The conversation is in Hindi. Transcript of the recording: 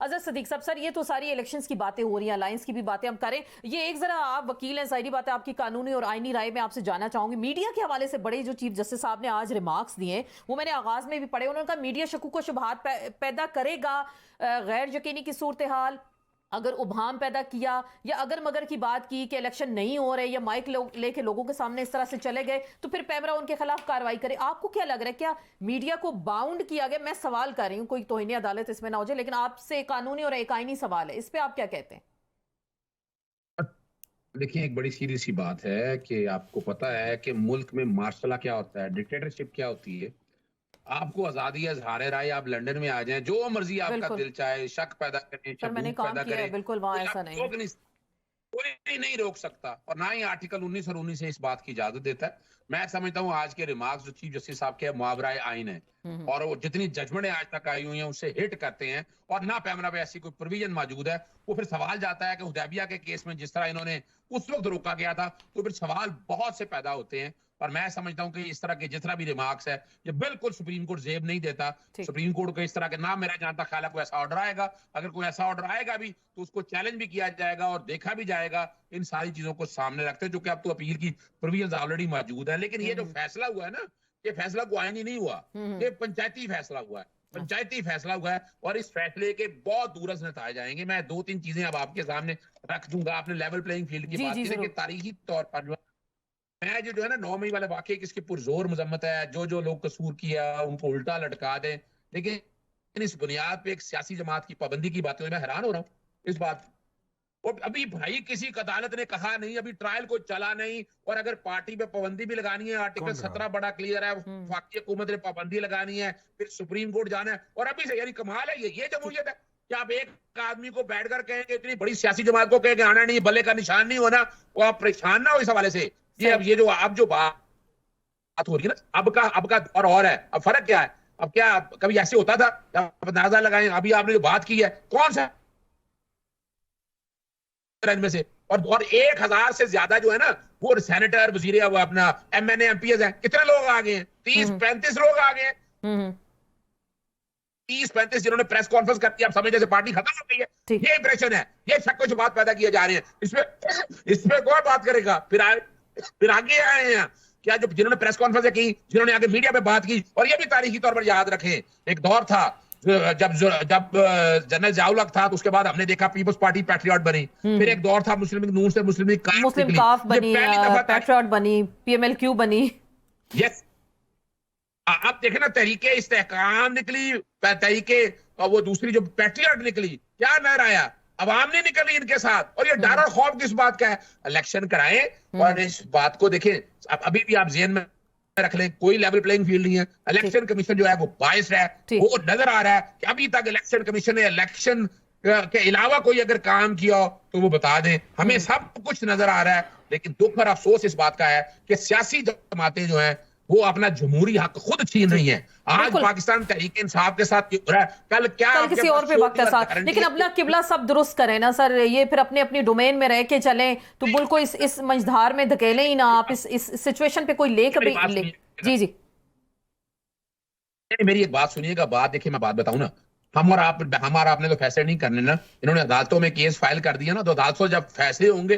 अजहर सदीक साहब, सर ये तो सारी इलेक्शंस की बातें हो रही हैं, अलायंस की भी बातें हम करें। ये एक जरा आप वकील हैं, जाहिर बात है आपकी कानूनी और आईनी राय में आपसे जानना चाहूंगी। मीडिया के हवाले से बड़े जो चीफ जस्टिस साहब ने आज रिमार्क्स दिए वो मैंने आगाज में भी पढ़े। उन्होंने कहा मीडिया शकूक व शुबहात पैदा करेगा, गैर यकीनी की सूरत हाल अगर उभाम पैदा किया या अगर मगर की बात की कि इलेक्शन नहीं हो रहे या माइक लेके लोगों के सामने इस तरह से चले गए तो फिर पैमरा उनके खिलाफ कार्रवाई करे। आपको क्या लग रहा है, क्या मीडिया को बाउंड किया गया? मैं सवाल कर रही हूं, कोई तौहीन अदालत इसमें ना हो जाए, लेकिन आपसे कानूनी और एक आईनी सवाल है, इस पे आप क्या कहते हैं? देखिए, एक बड़ी सीधी सी बात है कि आपको पता है कि मुल्क में मार्शल लॉ क्या होता है, डिक्टेटरशिप क्या होती है। आपको आजादी है, इज़हार राय, आप लंदन में आ जाएं, जो मर्जी आपका बिल्कुल। दिल चाहे, शक पैदा करें, सर मैंने शकूक काम पैदा किया है, करें, बिल्कुल वहां कोई ऐसा नहीं आपको है। रोक नहीं, कोई नहीं रोक सकता। और ना ही आर्टिकल 19 और 19 से इस बात की इजाजत देता है। मैं समझता हूँ आज के रिमार्क्स जो चीफ जस्टिस साहब के मुआवरा आइन है हम्म। और वो जितनी जजमेंट आज तक आई हुई है उससे हिट करते हैं और ना पैमरा पे ऐसी कोई प्रोविजन मौजूद है। वो फिर सवाल जाता है कि हुदैबिया के केस में जिस तरह इन्होंने उस वक्त रोका गया था, तो फिर सवाल बहुत से पैदा होते हैं। और मैं समझता हूं कि इस तरह के जितना भी रिमार्क्स है ये बिल्कुल सुप्रीम कोर्ट जेब नहीं देता। ठीक। सुप्रीम कोर्ट को इस तरह के ना, मेरा जहां तक ख्याल है, कोई ऐसा ऑर्डर आएगा, अगर कोई ऐसा ऑर्डर आएगा भी तो उसको चैलेंज भी किया जाएगा और देखा भी जाएगा। इन सारी चीजों को सामने रखते हैं, जो कि अब तो अपील की प्रोविजन ऑलरेडी मौजूद है। लेकिन ये जो हम्म। फैसला हुआ है ना, ये फैसला को आईनी नहीं हुआ, हम्म। ये पंचायती फैसला हुआ है। अच्छा। पंचायती फैसला हुआ है और इस फैसले के बहुत दूरस नतीजे जाएंगे। मैं दो तीन चीजें अब आपके सामने रख दूंगा। आपने लेवल प्लेइंग फील्ड की जी बात जी की, देखिए जरूर। तारीखी तौर पर जो मैं जो है ना 9 मई वाले वाकये की इसकी पुरजोर मजम्मत है। जो जो लोग कसूर किया उनको उल्टा लटका दें, लेकिन इस बुनियाद पे एक सियासी जमात की पाबंदी की बात, मैं हैरान हो रहा हूँ इस बात। और अभी भाई किसी अदालत ने कहा नहीं, अभी ट्रायल को चला नहीं। और अगर पार्टी पे पाबंदी भी लगानी है, आर्टिकल 17 बड़ा क्लियर है, हम्म। वफाकी हुकूमत ने पाबंदी लगानी है, फिर सुप्रीम कोर्ट जाना है। और अभी से, यानी कमाल है, ये ठीक। जमहूरियत है कि आप एक आदमी को बैठकर कहेंगे, इतनी बड़ी सियासी जमात को कहेंगे आना नहीं, भले का निशान नहीं होना, वो आप परेशान ना हो इस हवाले से। ये सही। अब ये जो आप जो बात हो रही है ना, अब का दौर और है। अब फर्क क्या है, अब क्या कभी ऐसे होता था? आप अंदाजा लगाएं, अभी आपने जो बात की है कौन सा में से, और 1000 से ज्यादा जो है ना वो सेनेटर, वजीर, वो अपना एमएनए, एमपीएस है। कितने लोग आ गए हैं? 30-35 लोग आ गए हैं। हम्म। 30-35 जिन्होंने प्रेस कॉन्फ्रेंस करती है, आप समझ जैसे पार्टी खत्म हो गई है। ठीक। ये इंप्रेशन है, ये शक जो बात पैदा किए जा रहे हैं। इसमें कौन बात करेगा? फिर आगे आए हैं क्या, जो जिन्होंने प्रेस कॉन्फ्रेंस की, जिन्होंने आगे मीडिया पे बात की। और ये भी तारीखी तौर पर याद रखें, एक दौर था जब जब जनरल जियाउल था, तो उसके बाद हमने देखा पीपल्स पार्टी पैट्रियट बनी। फिर एक दौर था मुस्लिम लीग नून से मुस्लिम लीग काफ मुस्लिम निकली। काफ ये बनी, पहली दफा पैट्रियट बनी, पीएमएलक्यू बनी। यस, आप देखें ना, तहरीके इस्तेहकाम निकली, तहरीके, और वो दूसरी जो पैट्रियट निकली, क्या नजर आया? अवाम नहीं निकली इनके साथ। और ये डर और खौफ किस बात का है? इलेक्शन कराएं और इस बात को देखें। अभी भी आप जेहन में रख लें, कोई लेवल प्लेइंग फील्ड नहीं है। इलेक्शन कमीशन जो है वो बायस्ड है। वो नजर आ रहा है कि अभी तक इलेक्शन कमीशन ने इलेक्शन के अलावा कोई अगर काम किया हो तो वो बता दें। हमें सब कुछ नजर आ रहा है, लेकिन दुख और अफसोस इस बात का है कि सियासी जमातें जो हैं वो अपना जमहूरी हक खुद छीन रही हैं। आज पाकिस्तान तहरीक इंसाफ के साथ हो रहा है, कल क्या कल किसी और पे वक्त है साथ। लेकिन अपना किबला सब दुरुस्त करें ना सर, ये फिर अपने अपनी डोमेन में रह के चलें तो मुल्क को इस मंझधार में धकेलें ही ना आप। इस सिचुएशन पे कोई ले कभी ले। जी जी। मेरी एक बात सुनिएगा। बात देखिए, मैं बात बताऊं ना, हमारा आपने तो फैसले नहीं करने ना। इन्होंने अदालतों में केस फाइल कर दिया ना, तो अदालतों जब फैसले होंगे